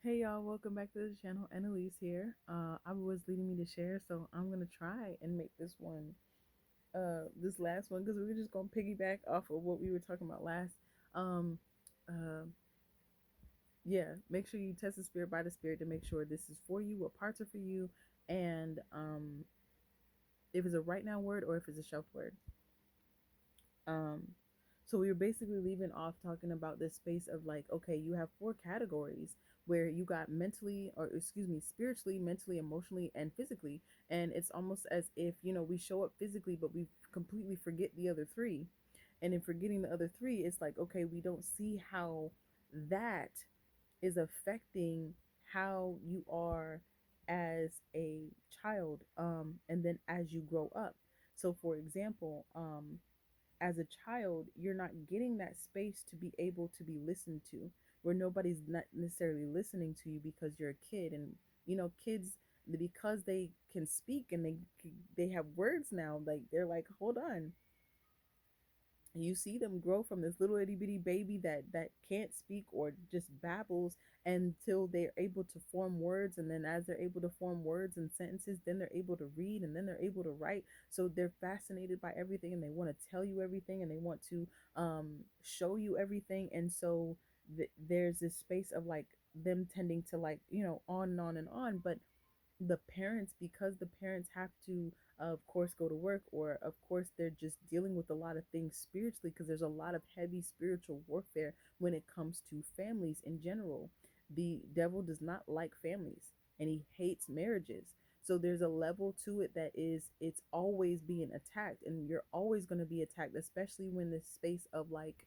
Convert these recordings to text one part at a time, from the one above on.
Hey y'all, welcome back to the channel. Annalise here. I was leading me to share, so I'm gonna try and make this one, this last one, because we were just gonna piggyback off of what we were talking about last. Um, uh, yeah, make sure you test the spirit by the spirit to make sure this is for you, what parts are for you, and if it's a right now word or if it's a shelf word. Um, so we were basically leaving off talking about this space of like, okay, you have four categories where you got mentally, or excuse me, spiritually, mentally, emotionally, and physically. And it's almost as if, we show up physically, but we completely forget the other three. And in forgetting the other three, it's like, okay, we don't see how that is affecting how you are as a child, and then as you grow up. So for example, as a child, you're not getting that space to be able to be listened to, where nobody's not necessarily listening to you because you're a kid. And kids, because they can speak and they have words now, like they're like, hold on, you see them grow from this little itty bitty baby that can't speak or just babbles until they're able to form words, and then as they're able to form words and sentences, then they're able to read, and then they're able to write. So they're fascinated by everything, and they want to tell you everything, and they want to show you everything. And so there's this space of like them tending to, like, on and on and on. But the parents, because the parents have to, of course, go to work, or of course they're just dealing with a lot of things spiritually, because there's a lot of heavy spiritual warfare when it comes to families in general. The devil does not like families, and he hates marriages. So there's a level to it that is, it's always being attacked, and you're always going to be attacked, especially when this space of like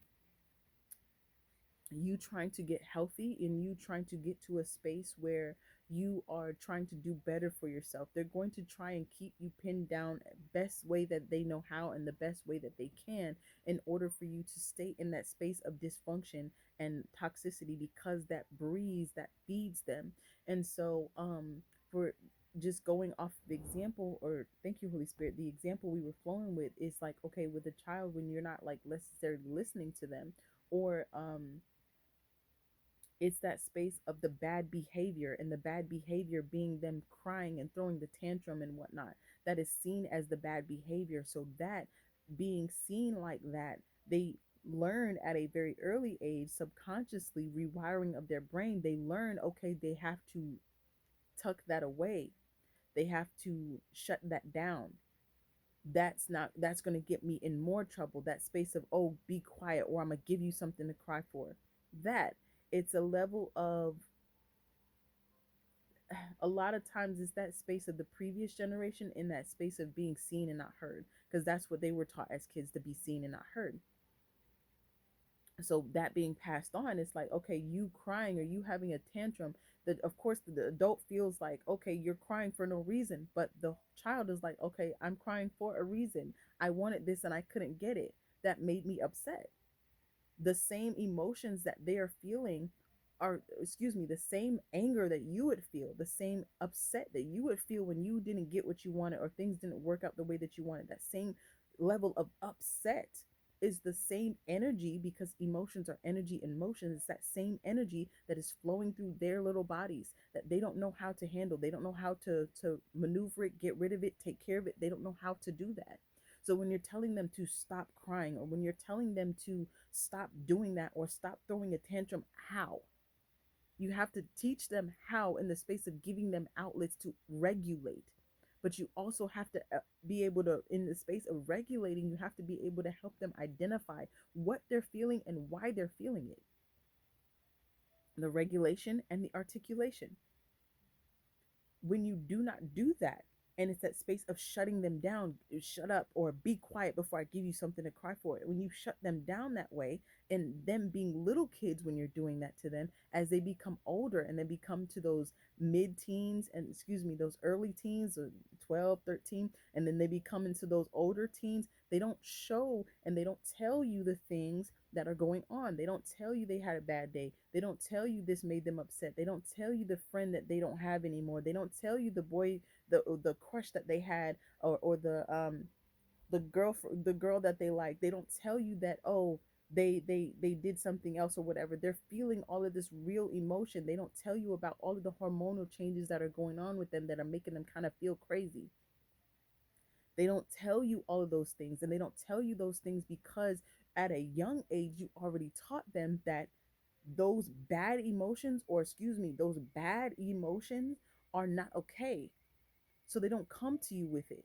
you trying to get healthy and you trying to get to a space where you are trying to do better for yourself. They're going to try and keep you pinned down best way that they know how, and the best way that they can, in order for you to stay in that space of dysfunction and toxicity, because that breeds, that feeds them. And so for just going off the example, or thank you, Holy Spirit, the example we were flowing with is like, okay, with a child, when you're not like necessarily listening to them, or it's that space of the bad behavior, and the bad behavior being them crying and throwing the tantrum and whatnot, that is seen as the bad behavior. So that being seen like that, they learn at a very early age, subconsciously rewiring of their brain, they learn, okay, they have to tuck that away, they have to shut that down. That's going to get me in more trouble. That space of, oh, be quiet, or I'm going to give you something to cry for. That, it's a level of, a lot of times it's that space of the previous generation, in that space of being seen and not heard, because that's what they were taught as kids, to be seen and not heard. So that being passed on, it's like, okay, you crying or you having a tantrum, that of course the adult feels like, okay, you're crying for no reason, but the child is like, okay, I'm crying for a reason. I wanted this and I couldn't get it. That made me upset. The same emotions that they are feeling are, excuse me, the same anger that you would feel, the same upset that you would feel when you didn't get what you wanted, or things didn't work out the way that you wanted. That same level of upset is the same energy, because emotions are energy and motion. It's that same energy that is flowing through their little bodies, that they don't know how to handle. They don't know how to maneuver it, get rid of it, take care of it. They don't know how to do that. So when you're telling them to stop crying, or when you're telling them to stop doing that, or stop throwing a tantrum, how? You have to teach them how, in the space of giving them outlets to regulate. But you also have to be able to, in the space of regulating, you have to be able to help them identify what they're feeling and why they're feeling it. The regulation and the articulation. When you do not do that, and it's that space of shutting them down, shut up or be quiet before I give you something to cry for. When you shut them down that way, and them being little kids, when you're doing that to them, as they become older and they become to those mid-teens, and excuse me, those early teens, or 12, 13, and then they become into those older teens, they don't show and they don't tell you the things that are going on. They don't tell you they had a bad day. They don't tell you this made them upset. They don't tell you the friend that they don't have anymore. They don't tell you the boy, the crush that they had, or the girl that they like. They don't tell you that, oh, they did something else or whatever. They're feeling all of this real emotion. They don't tell you about all of the hormonal changes that are going on with them that are making them kind of feel crazy. They don't tell you all of those things, and they don't tell you those things because at a young age you already taught them that those bad emotions, or excuse me, those bad emotions are not okay. So they don't come to you with it.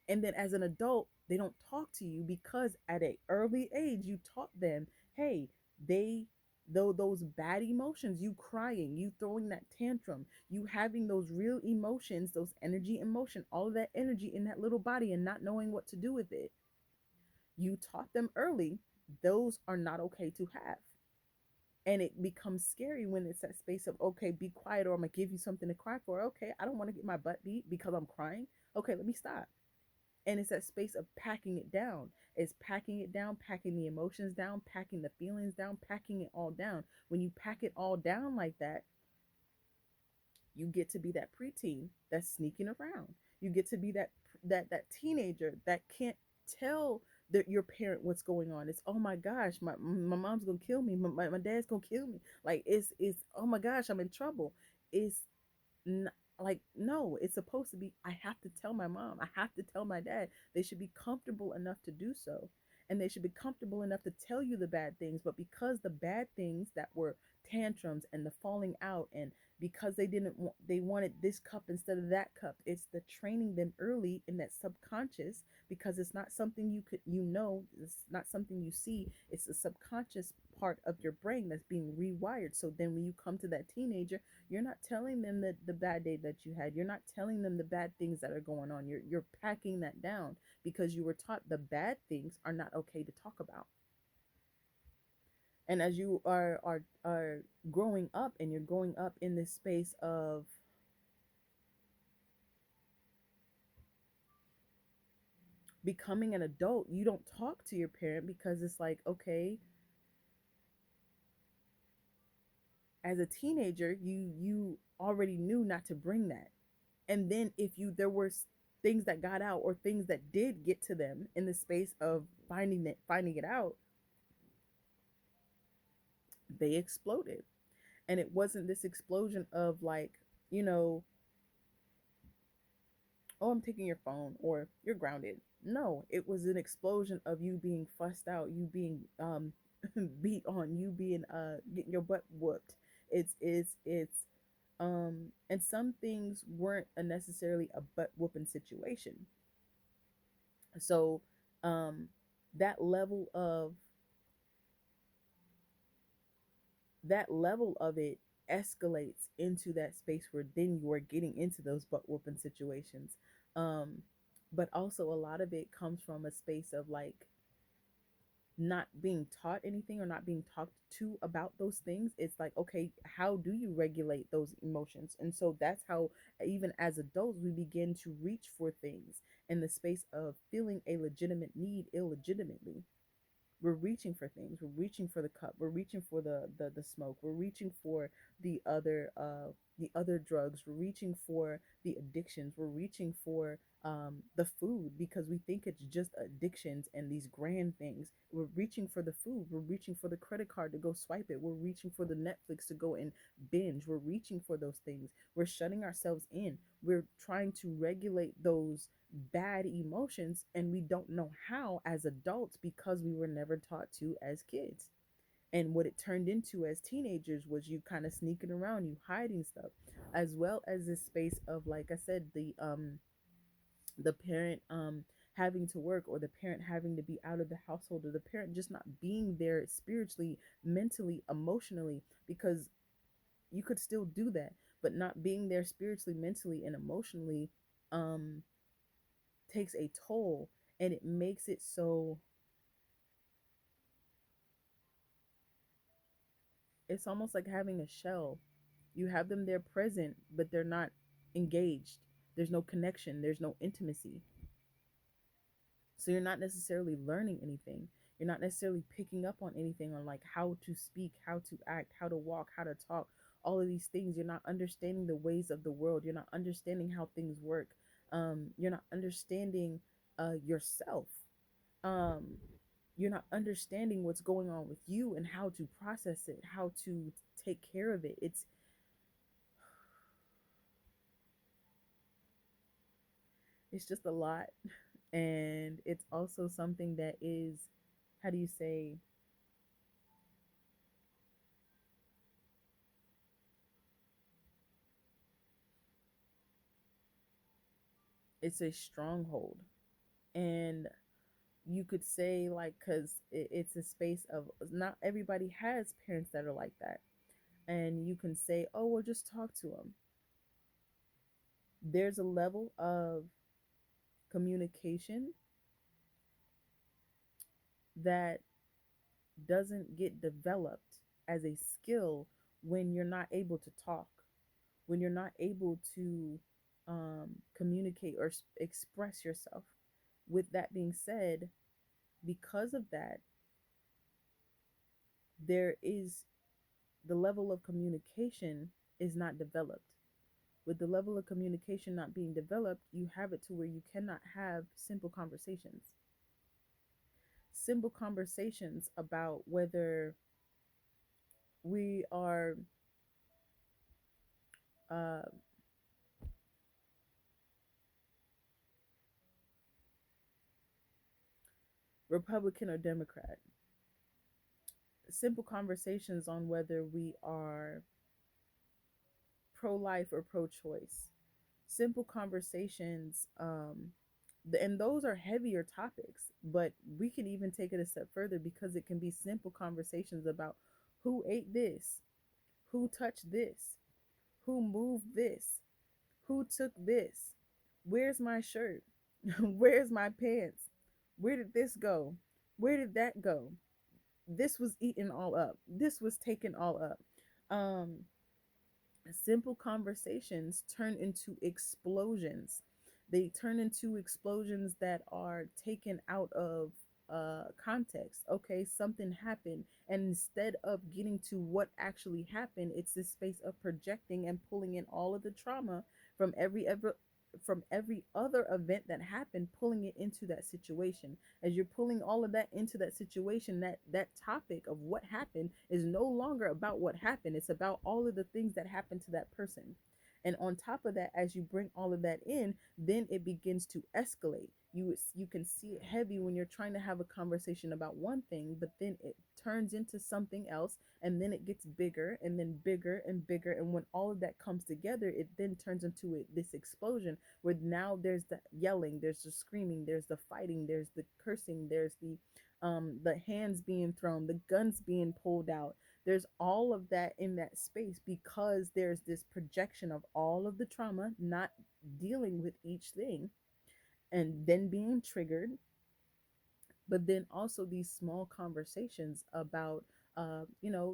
And then as an adult, they don't talk to you because at an early age you taught them, hey, they though those bad emotions, you crying, you throwing that tantrum, you having those real emotions, those energy emotion, all of that energy in that little body and not knowing what to do with it, you taught them early those are not okay to have. And it becomes scary when it's that space of, okay, be quiet, or I'm gonna give you something to cry for. Okay, I don't want to get my butt beat because I'm crying. Okay, let me stop. And it's that space of packing it down. It's packing it down, packing the emotions down, packing the feelings down, packing it all down. When you pack it all down like that, you get to be that preteen that's sneaking around. You get to be that teenager that can't tell your parent what's going on. It's, oh my gosh, my mom's gonna kill me, my dad's gonna kill me. Like it's oh my gosh, I'm in trouble. It's n- like, no, it's supposed to be, I have to tell my mom, I have to tell my dad. They should be comfortable enough to do so, and they should be comfortable enough to tell you the bad things. But because the bad things that were tantrums and the falling out, and because they didn't want, they wanted this cup instead of that cup, it's the training them early in that subconscious, because it's not something you could, it's not something you see, it's the subconscious part of your brain that's being rewired. So then when you come to that teenager, you're not telling them that the bad day that you had, you're not telling them the bad things that are going on. You're packing that down because you were taught the bad things are not okay to talk about. And as you are growing up, and you're growing up in this space of becoming an adult, you don't talk to your parent because it's like, okay, as a teenager, you already knew not to bring that. And then if you there were things that got out, or things that did get to them in the space of finding it out, they exploded. And it wasn't this explosion of like, you know, oh, I'm taking your phone, or you're grounded. No, it was an explosion of you being fussed out, you being beat on, you being getting your butt whooped. It's and some things weren't a necessarily a butt whooping situation. So um that level of that level of it escalates into that space where then you are getting into those butt whooping situations. Um, but also a lot of it comes from a space of like not being taught anything, or not being talked to about those things. It's like, okay, how do you regulate those emotions? And so that's how, even as adults, we begin to reach for things in the space of feeling a legitimate need illegitimately. We're reaching for things, we're reaching for the cup, we're reaching for the smoke, we're reaching for the other drugs, we're reaching for the addictions, we're reaching for the food, because we think it's just addictions and these grand things. We're reaching for the food, we're reaching for the credit card to go swipe it, we're reaching for the Netflix to go and binge, we're reaching for those things. We're shutting ourselves in, we're trying to regulate those bad emotions, and we don't know how as adults because we were never taught to as kids. And what it turned into as teenagers was you kind of sneaking around, you hiding stuff, as well as this space of, like I said, the parent having to work, or the parent having to be out of the household, or the parent just not being there spiritually, mentally, emotionally, because you could still do that, but not being there spiritually, mentally, and emotionally um takes a toll. And it makes it so it's almost like having a shell. You have them there present, but they're not engaged. There's no connection, there's no intimacy. So you're not necessarily learning anything. You're not necessarily picking up on anything, on like how to speak, how to act, how to walk, how to talk, all of these things. You're not understanding the ways of the world. You're not understanding how things work. You're not understanding yourself. Um, You're not understanding what's going on with you and how to process it, how to take care of it. It's just a lot. And it's also something that is, how do you say, it's a stronghold. And you could say, like, because it's a space of, not everybody has parents that are like that. And you can say, oh, well, just talk to them. There's a level of communication that doesn't get developed as a skill when you're not able to talk, when you're not able to communicate or express yourself. With that being said, because of that, there is, the level of communication is not developed. With the level of communication not being developed, you have it to where you cannot have simple conversations. Simple conversations about whether we are uh, Republican or Democrat. Simple conversations on whether we are pro life or pro choice. Simple conversations, and those are heavier topics, but we can even take it a step further because it can be simple conversations about who ate this, who touched this, who moved this, who took this, where's my shirt, where's my pants, where did this go, where did that go, this was eaten all up, this was taken all up. um Simple conversations turn into explosions. They turn into explosions that are taken out of context. Okay, something happened, and instead of getting to what actually happened, it's this space of projecting and pulling in all of the trauma from every other event that happened, pulling it into that situation. As you're pulling all of that into that situation, that topic of what happened is no longer about what happened. It's about all of the things that happened to that person. And on top of that, as you bring all of that in, then it begins to escalate. You can see it heavy when you're trying to have a conversation about one thing, but then it turns into something else, and then it gets bigger and then bigger and bigger. And when all of that comes together, it then turns into this explosion where now there's the yelling, there's the screaming, there's the fighting, there's the cursing, there's the hands being thrown, the guns being pulled out. There's all of that in that space because there's this projection of all of the trauma, not dealing with each thing, and then being triggered. But then also these small conversations about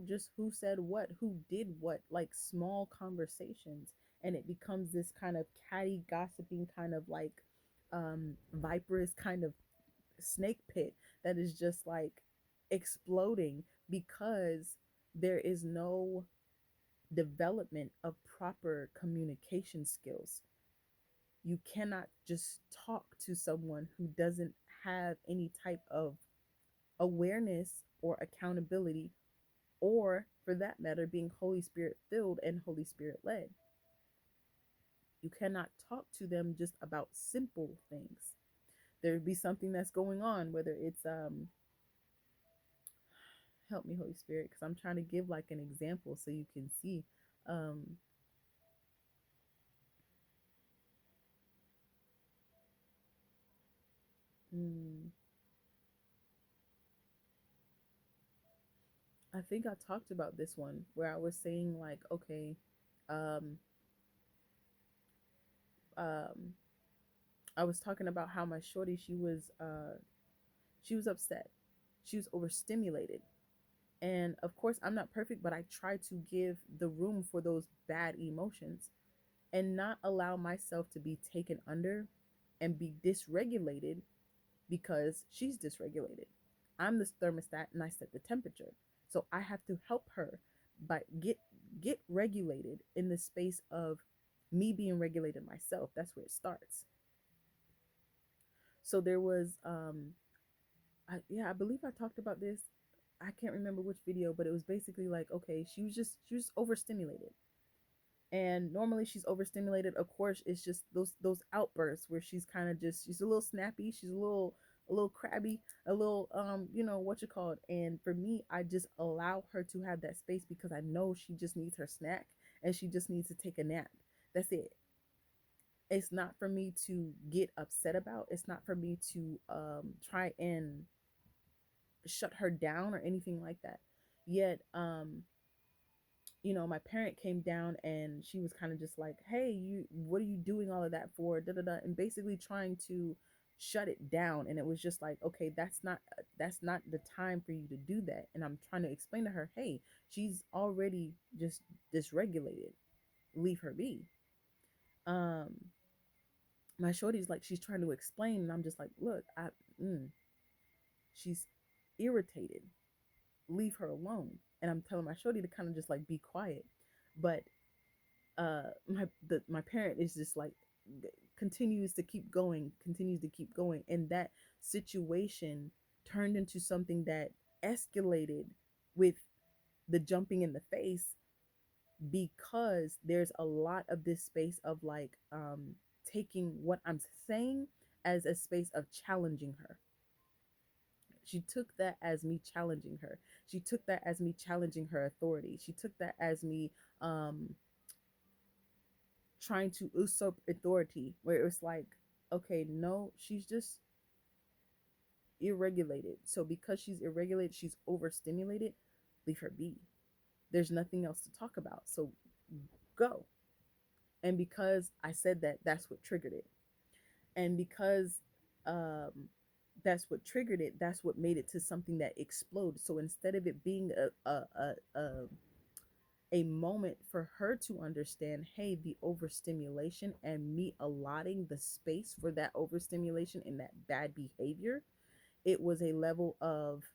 just who said what, who did what, like small conversations. And it becomes this kind of catty gossiping kind of like viperous kind of snake pit that is just like exploding because there is no development of proper communication skills. You cannot just talk to someone who doesn't have any type of awareness or accountability, or for that matter, being Holy Spirit filled and Holy Spirit led. You cannot talk to them just about simple things. There'd be something that's going on, whether it's help me, Holy Spirit, because I'm trying to give like an example so you can see. um hmm, I think I talked about this one where I was saying like, okay, um um I was talking about how my shorty, she was upset, she was overstimulated. And of course, I'm not perfect, but I try to give the room for those bad emotions and not allow myself to be taken under and be dysregulated because she's dysregulated. I'm the thermostat and I set the temperature. So I have to help her by get regulated in the space of me being regulated myself. That's where it starts. So there was Yeah, I believe I talked about this. I can't remember which video, but it was basically like, okay, she was overstimulated. And normally she's overstimulated. Of course, it's just those outbursts where she's kind of just she's a little snappy, she's a little crabby, a little what you call it. And for me, I just allow her to have that space because I know she just needs her snack and she just needs to take a nap. That's it. It's not for me to get upset about. It's not for me to try and shut her down or anything like that. Yet my parent came down and she was kind of just like, "Hey, what are you doing all of that for?" Da da da, and basically trying to shut it down. And it was just like, okay, that's not the time for you to do that. And I'm trying to explain to her, hey, she's already just dysregulated. Leave her be. Um, my shorty's like, she's trying to explain, and I'm just like, look, she's irritated. Leave her alone. And I'm telling my shorty to kind of just like be quiet. But my parent is just like continues to keep going, and that situation turned into something that escalated with the jumping in the face, because there's a lot of this space of like taking what I'm saying as a space of challenging her. She took that as me challenging her. She took that as me challenging her authority. She took that as me um trying to usurp authority, where it was like, okay, no, she's just irregulated. So because she's irregulated, she's overstimulated, leave her be. There's nothing else to talk about. So go. And because I said that, that's what triggered it. And because um that's what triggered it, that's what made it to something that exploded. So instead of it being a moment for her to understand, hey, the overstimulation, and me allotting the space for that overstimulation and that bad behavior, it was a level of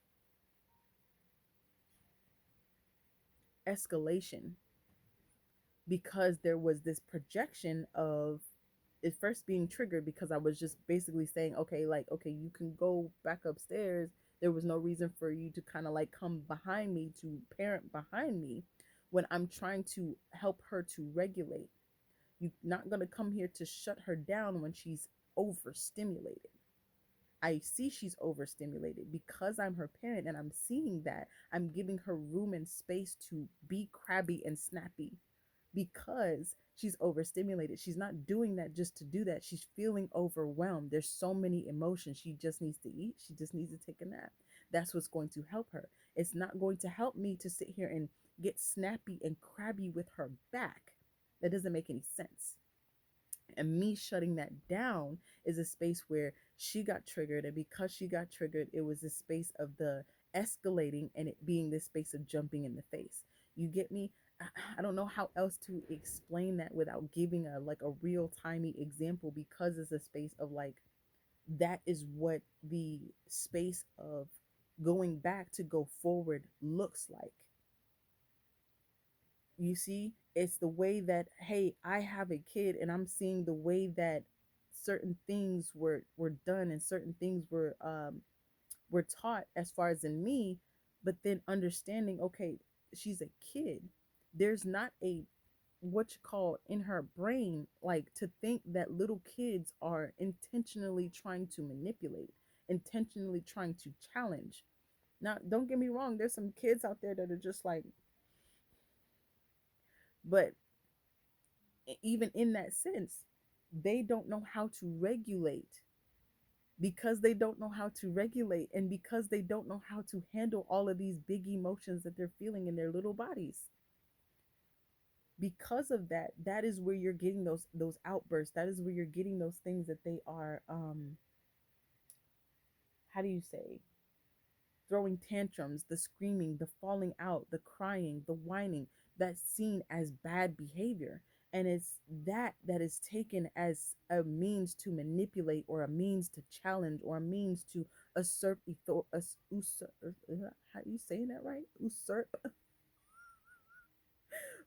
escalation, because there was this projection of it first being triggered because I was just basically saying, okay, like, okay, you can go back upstairs. There was no reason for you to kind of like come behind me to parent behind me when I'm trying to help her to regulate. You're not going to come here to shut her down when she's overstimulated. I see she's overstimulated because I'm her parent, and I'm seeing that. I'm giving her room and space to be crabby and snappy because she's overstimulated. She's not doing that just to do that. She's feeling overwhelmed. There's so many emotions. She just needs to eat. She just needs to take a nap. That's what's going to help her. It's not going to help me to sit here and get snappy and crabby with her back. That doesn't make any sense. And me shutting that down is a space where she got triggered. And because she got triggered, it was a space of the escalating, and it being this space of jumping in the face. You get me? I don't know how else to explain that without giving a like a real timey example, because it's a space of like, that is what the space of going back to go forward looks like. You see, it's the way that, hey, I have a kid and I'm seeing the way that certain things were done, and certain things were taught as far as in me, but then understanding, okay, she's a kid. There's not a what you call in her brain, like, to think that little kids are intentionally trying to manipulate, intentionally trying to challenge. Now, don't get me wrong, there's some kids out there that are just like, but even in that sense, they don't know how to regulate, because they don't know how to regulate, and because they don't know how to handle all of these big emotions that they're feeling in their little bodies. Because of that, that is where you're getting those outbursts. That is where you're getting those things that they are how do you say, throwing tantrums, the screaming, the falling out, the crying, the whining, that's seen as bad behavior. And it's that is taken as a means to manipulate, or a means to challenge, or a means to usurp usurp, how you saying that right?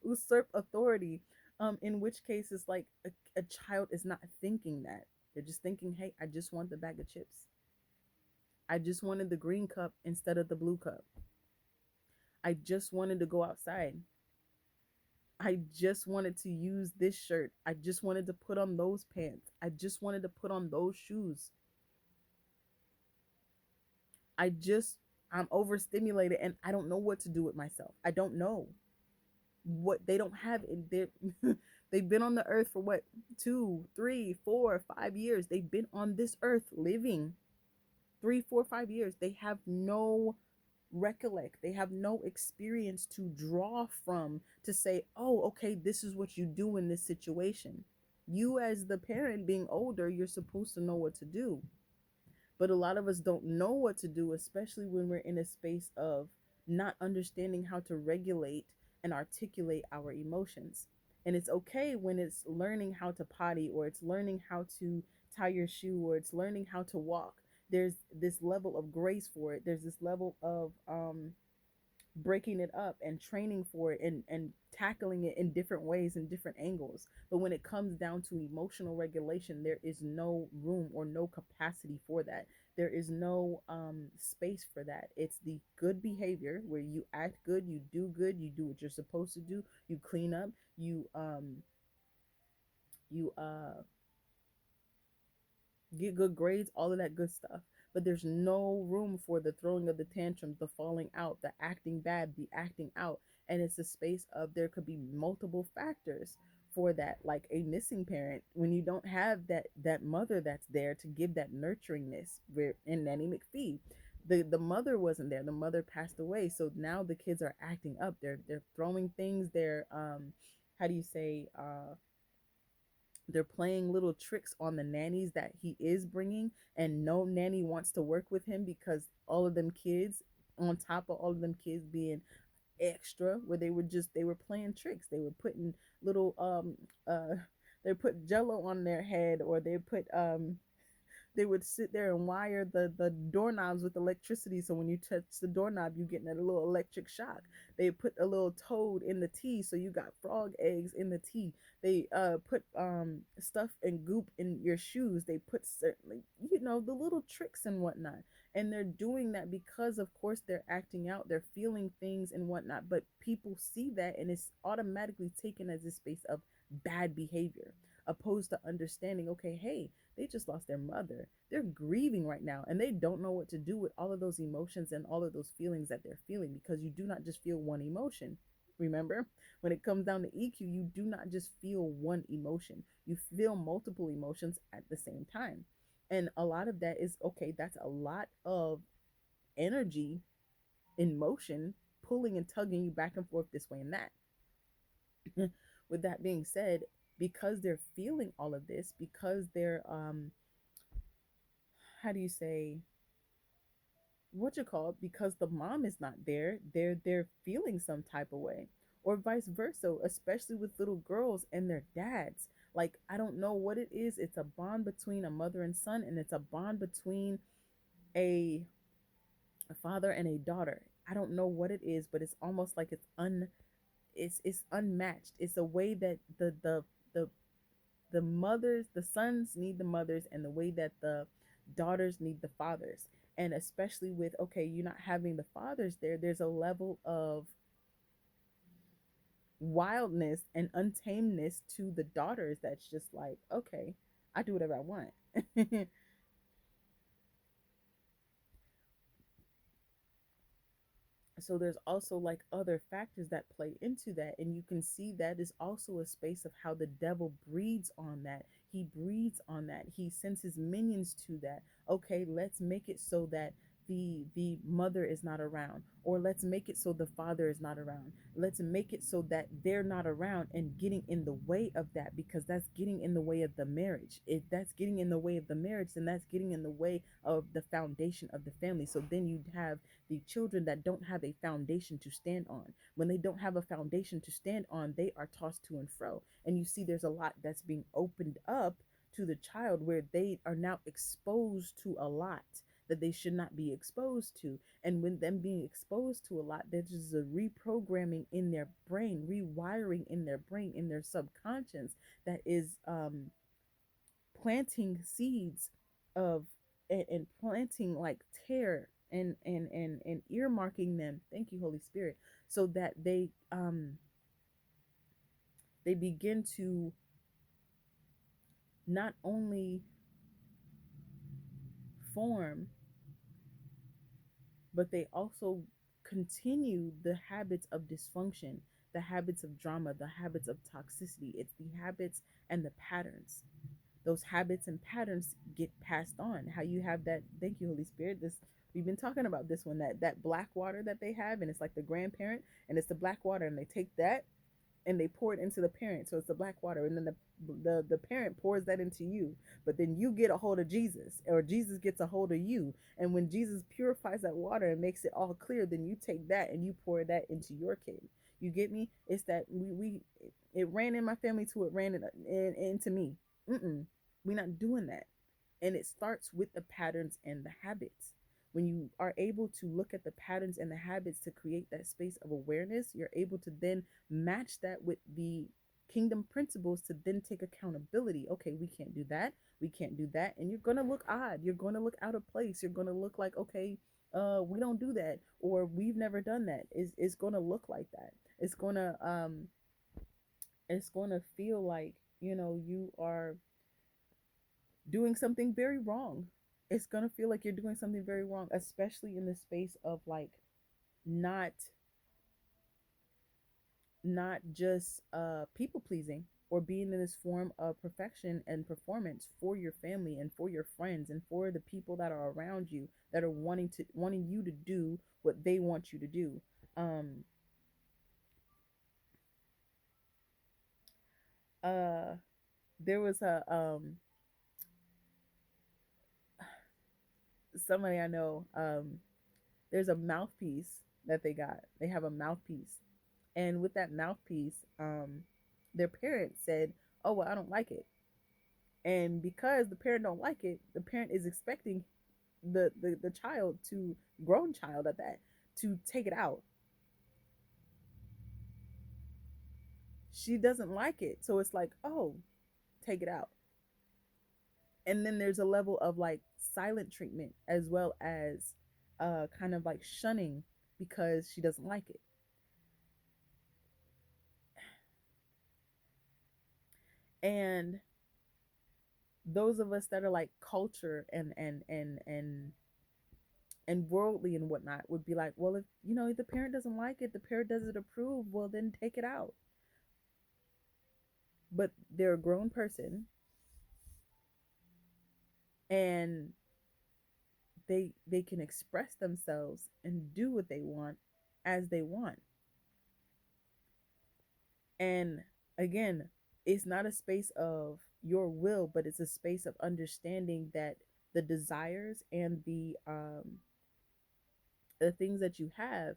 Usurp authority. In which case it's like a child is not thinking that. They're just thinking, hey, I just want the bag of chips. I just wanted the green cup instead of the blue cup. I just wanted to go outside. I just wanted to use this shirt. I just wanted to put on those pants. I just wanted to put on those shoes. I just, I'm overstimulated and I don't know what to do with myself. I don't know what they don't have in their, they've been on the earth for what, 2, 3, 4, 5 years. They've been on this earth living 3, 4, 5 years. They have no recollect, they have no experience to draw from to say, oh, okay, this is what you do in this situation. You, as the parent being older, you're supposed to know what to do. But a lot of us don't know what to do, especially when we're in a space of not understanding how to regulate and articulate our emotions. And it's okay when it's learning how to potty, or it's learning how to tie your shoe, or it's learning how to walk. There's this level of grace for it. There's this level of breaking it up and training for it, and tackling it in different ways and different angles. But when it comes down to emotional regulation, there is no room or no capacity for that. There is no space for that. It's the good behavior where you act good, you do what you're supposed to do, you clean up, you get good grades, all of that good stuff. But there's no room for the throwing of the tantrums, the falling out, the acting bad, the acting out. And it's a space of, there could be multiple factors for that, like a missing parent. When you don't have that mother that's there to give that nurturingness, where in Nanny McPhee, the mother wasn't there. The mother passed away. So now the kids are acting up. They're throwing things. They're how do you say, they're playing little tricks on the nannies that he is bringing, and no nanny wants to work with him because all of them kids, on top of all of them kids being extra, where they were playing tricks. They were putting little they put jello on their head, or they would sit there and wire the doorknobs with electricity, so when you touch the doorknob you get that little electric shock. They put a little toad in the tea, so you got frog eggs in the tea. They put stuff and goop in your shoes. They put certainly, the little tricks and whatnot. And they're doing that because of course they're acting out, they're feeling things and whatnot, but people see that and it's automatically taken as a space of bad behavior, opposed to understanding, okay, hey, they just lost their mother. They're grieving right now and they don't know what to do with all of those emotions and all of those feelings that they're feeling, because you do not just feel one emotion. Remember, when it comes down to EQ, you do not just feel one emotion, you feel multiple emotions at the same time. And a lot of that is, okay, that's a lot of energy in motion, pulling and tugging you back and forth this way and that. With that being said, because they're feeling all of this, because they're how do you say, what you call it, because the mom is not there, they're feeling some type of way, or vice versa, especially with little girls and their dads. Like, I don't know what it is. It's a bond between a mother and son, and it's a bond between a, a father and a daughter. I don't know what it is, but it's almost like it's unmatched. It's a way that the mothers, the sons need the mothers, and the way that the daughters need the fathers. And especially with, okay, you're not having the fathers there, there's a level of wildness and untamedness to the daughters that's just like, okay, I do whatever I want. So there's also like other factors that play into that, and you can see that is also a space of how the devil breeds on that. He breeds on that. He sends his minions to that. Okay, let's make it so that the mother is not around, or let's make it so the father is not around. Let's make it so that they're not around, and getting in the way of that, because that's getting in the way of the marriage. If that's getting in the way of the marriage, then that's getting in the way of the foundation of the family. So then you have the children that don't have a foundation to stand on. When they don't have a foundation to stand on, they are tossed to and fro. And you see there's a lot that's being opened up to the child, where they are now exposed to a lot that they should not be exposed to. And when them being exposed to a lot, there's just a reprogramming in their brain, rewiring in their brain, in their subconscious, that is planting seeds of and planting like tear and earmarking them. Thank you, Holy Spirit, so that they begin to not only form, but they also continue the habits of dysfunction, the habits of drama, the habits of toxicity. It's the habits and the patterns. Those habits and patterns get passed on. How you have that, thank you, Holy Spirit. This, we've been talking about this one, that black water that they have, and it's like the grandparent, and it's the black water, and they take that and they pour it into the parent, so it's the black water, and then the parent pours that into you, but then you get a hold of Jesus, or Jesus gets a hold of you, and when Jesus purifies that water and makes it all clear, then you take that and you pour that into your kid. You get me? It's that we it ran in my family to it ran into me. We're not doing that. And it starts with the patterns and the habits. When you are able to look at the patterns and the habits to create that space of awareness, you're able to then match that with the kingdom principles to then take accountability. Okay, we can't do that. We can't do that. And you're going to look odd. You're going to look out of place. You're going to look like, okay, we don't do that, or we've never done that. It's going to look like that. It's going to feel like, you are doing something very wrong. It's going to feel like you're doing something very wrong, especially in the space of like not not just people pleasing, or being in this form of perfection and performance for your family and for your friends and for the people that are around you, that are wanting you to do what they want you to do. um uh there was a somebody I know, there's a mouthpiece that they have a mouthpiece, and with that mouthpiece, their parents said, oh well, I don't like it. And because the parent don't like it, the parent is expecting the child, to grown child at that, to take it out. She doesn't like it, so it's like, oh, take it out. And then there's a level of like silent treatment, as well as kind of like shunning, because she doesn't like it. And those of us that are like culture and worldly and whatnot would be like, well, if the parent doesn't like it, the parent doesn't approve, well then take it out. But they're a grown person, and they can express themselves and do what they want as they want. And again, it's not a space of your will, but it's a space of understanding that the desires and the things that you have,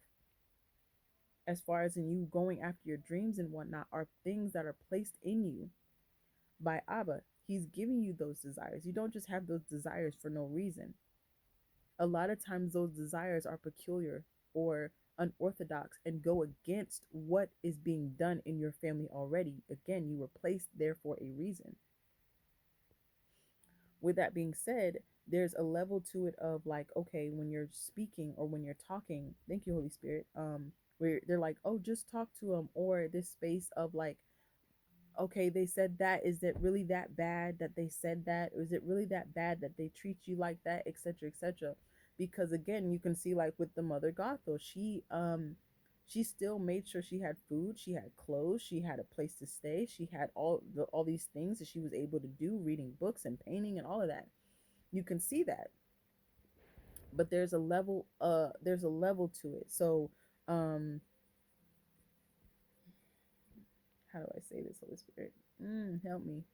as far as in you going after your dreams and whatnot, are things that are placed in you by Abba. He's giving you those desires. You don't just have those desires for no reason. A lot of times those desires are peculiar or unorthodox and go against what is being done in your family already. Again, you were placed there for a reason. With that being said, there's a level to it of like, okay, when you're speaking or when you're talking, thank you, Holy Spirit, where they're like, oh, just talk to them, or this space of like, okay, they said that, is it really that bad that they said that, or is it really that bad that they treat you like that, etc., etc.? Because again, you can see like with the mother Gothel, she still made sure she had food, she had clothes, she had a place to stay, she had all these things that she was able to do, reading books and painting and all of that. You can see that. But there's a level to it. So how do I say this, Holy Spirit? Help me.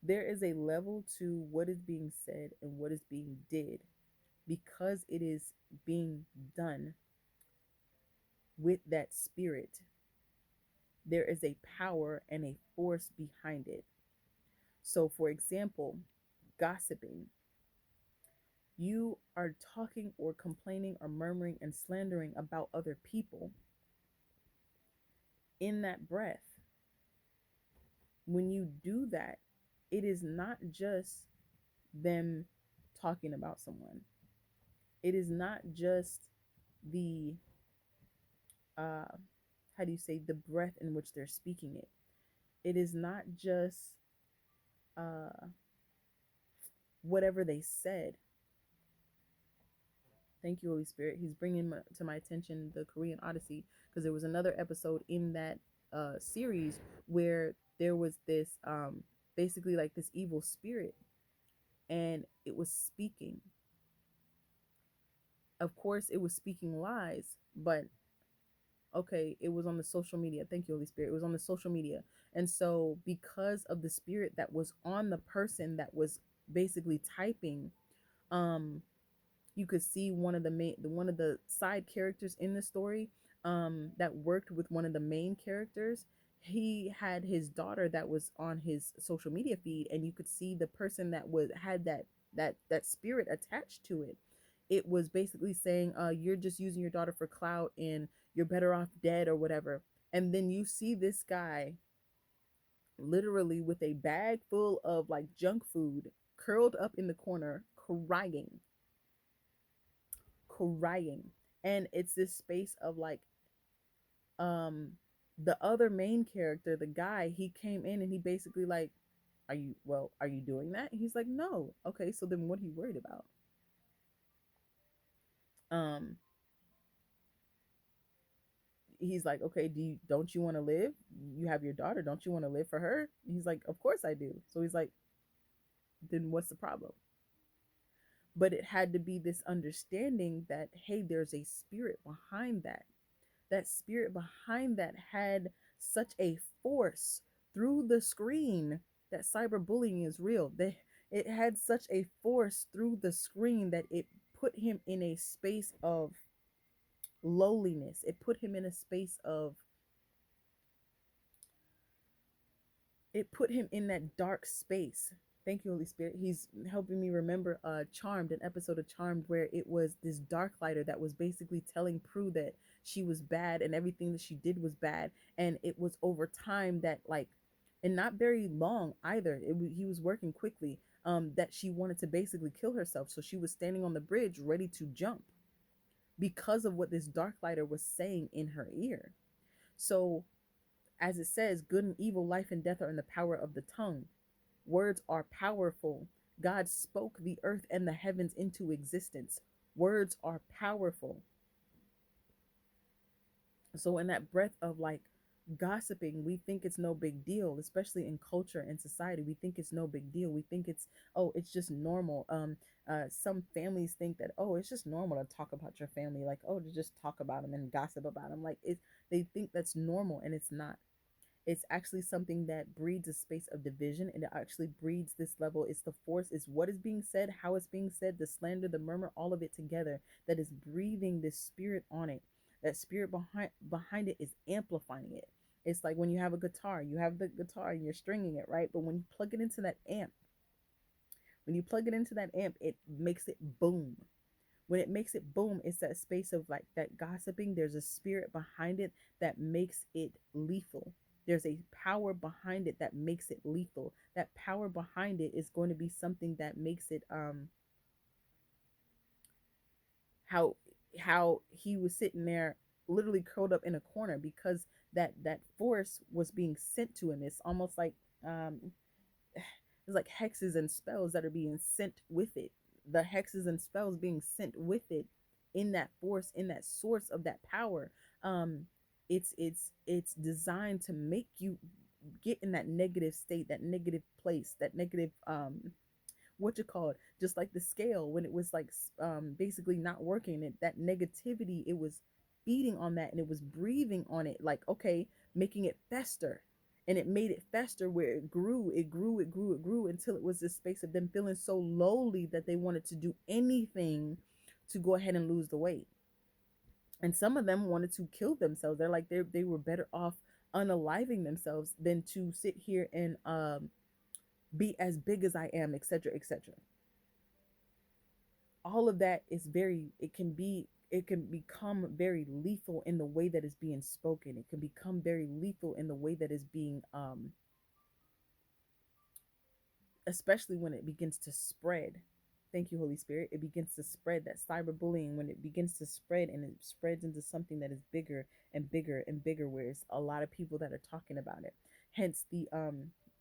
There is a level to what is being said and what is being did, because it is being done with that spirit. There is a power and a force behind it. So, for example, gossiping. You are talking or complaining or murmuring and slandering about other people. In that breath, when you do that, it is not just them talking about someone. It is not just the uh how do you say, the breath in which they're speaking it. It is not just uh whatever they said. Thank you, Holy Spirit. He's bringing to my attention the Korean Odyssey, because there was another episode in that series where there was this basically like this evil spirit, and it was speaking. Of course, it was speaking lies, but okay, it was on the social media. Thank you, Holy Spirit. It was on the social media. And so, because of the spirit that was on the person that was basically typing, um, you could see one of the side characters in the story that worked with one of the main characters. He had his daughter that was on his social media feed, and you could see the person that was had that spirit attached to it. It was basically saying, you're just using your daughter for clout and you're better off dead or whatever. And then you see this guy literally with a bag full of like junk food, curled up in the corner, crying. And it's this space of like, um the other main character, the guy, he came in and he basically like, are you doing that? And he's like, no. Okay, so then what are you worried about? um he's like, okay, don't you want to live? You have your daughter, don't you want to live for her? And he's like, of course I do. So he's like, then what's the problem? But it had to be this understanding that, hey, there's a spirit behind that. That spirit behind that had such a force through the screen, that cyberbullying is real. It had such a force through the screen that it put him in a space of lowliness. It put him in a space of, it put him in that dark space. Thank you, Holy Spirit. He's helping me remember Charmed, an episode of Charmed where it was this dark lighter that was basically telling Prue that she was bad and everything that she did was bad. And it was over time that, like, and not very long either. He was working quickly. That she wanted to basically kill herself. So she was standing on the bridge ready to jump because of what this dark lighter was saying in her ear. So, as it says, good and evil, life and death are in the power of the tongue. Words are powerful. God spoke the earth and the heavens into existence. Words are powerful. So, in that breath of like gossiping, we think it's no big deal, especially in culture and society. We think it's no big deal. We think it's, oh, it's just normal. Some families think that, oh, it's just normal to talk about your family, like, oh, to just talk about them and gossip about them. Like, they think that's normal, and it's not. It's actually something that breeds a space of division, and it actually breeds this level. It's the force, it's what is being said, how it's being said, the slander, the murmur, all of it together that is breathing this spirit on it. That spirit behind it is amplifying it. It's like when you have a guitar, you have the guitar and you're stringing it, right? But when you plug it into that amp, it makes it boom. When it makes it boom, it's that space of like that gossiping. There's a spirit behind it that makes it lethal. There's a power behind it that makes it lethal. That power behind it is going to be something that makes it how he was sitting there literally curled up in a corner because that force was being sent to him. It's almost like it's like hexes and spells that are being sent with it. The hexes and spells being sent with it, in that force, in that source of that power. um it's designed to make you get in that negative state, that negative place, that negative what you call it, just like the scale when it was like basically not working, it, that negativity, it was feeding on that, and it was breathing on it, like, okay, making it fester. And it made it fester where it grew until it was this space of them feeling so lowly that they wanted to do anything to go ahead and lose the weight. And some of them wanted to kill themselves. They're like, they were better off unaliving themselves than to sit here and be as big as I am, etc., etc. All of that is very, it can become very lethal in the way that is being spoken. It can become very lethal in the way that is being especially when it begins to spread. Thank you, Holy Spirit. It begins to spread, that cyberbullying, when it begins to spread and it spreads into something that is bigger and bigger and bigger, where it's a lot of people that are talking about it. Hence the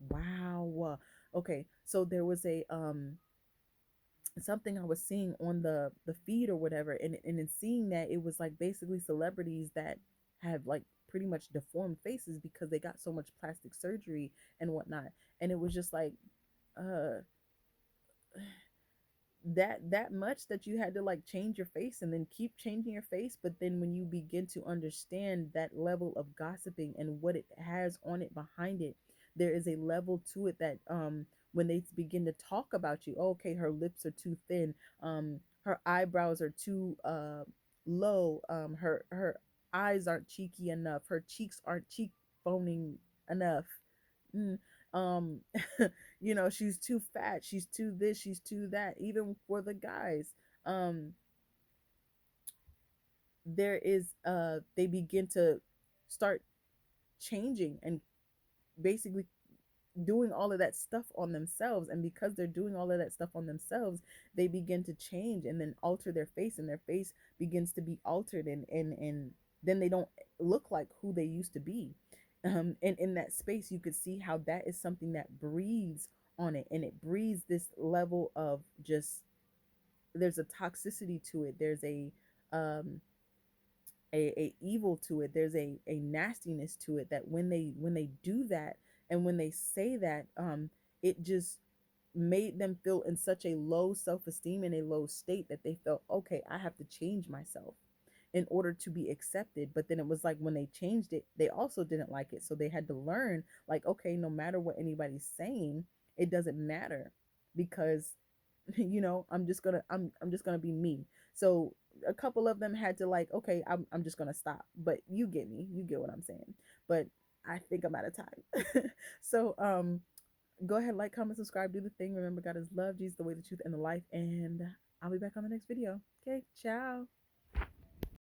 wow. Okay, so there was a something I was seeing on the feed or whatever, and in seeing that, it was like basically celebrities that have like pretty much deformed faces because they got so much plastic surgery and whatnot. And it was just like, uh that much that you had to like change your face and then keep changing your face. But then when you begin to understand that level of gossiping and what it has on it behind it, there is a level to it that when they begin to talk about you, oh, okay, her lips are too thin, her eyebrows are too low, her eyes aren't cheeky enough, her cheeks aren't cheek boning enough. Mm, um you know, she's too fat, she's too this, she's too that. Even for the guys, um there is they begin to start changing and basically doing all of that stuff on themselves. And because they're doing all of that stuff on themselves, they begin to change and then alter their face, and their face begins to be altered, and then they don't look like who they used to be. And in that space, you could see how that is something that breathes on it, and it breathes this level of just, there's a toxicity to it, there's um a evil to it, there's a nastiness to it, that when they do that and when they say that, it just made them feel in such a low self-esteem and a low state that they felt, okay, I have to change myself in order to be accepted. But then it was like when they changed it, they also didn't like it, so they had to learn, like, okay, no matter what anybody's saying, it doesn't matter, because you know, I'm just gonna be me. So a couple of them had to like, okay, I'm just gonna stop. But you get me, you get what I'm saying. But I think I'm out of time. So go ahead, like, comment, subscribe, do the thing. Remember, God is love, Jesus the way, the truth, and the life. And I'll be back on the next video. Okay, ciao.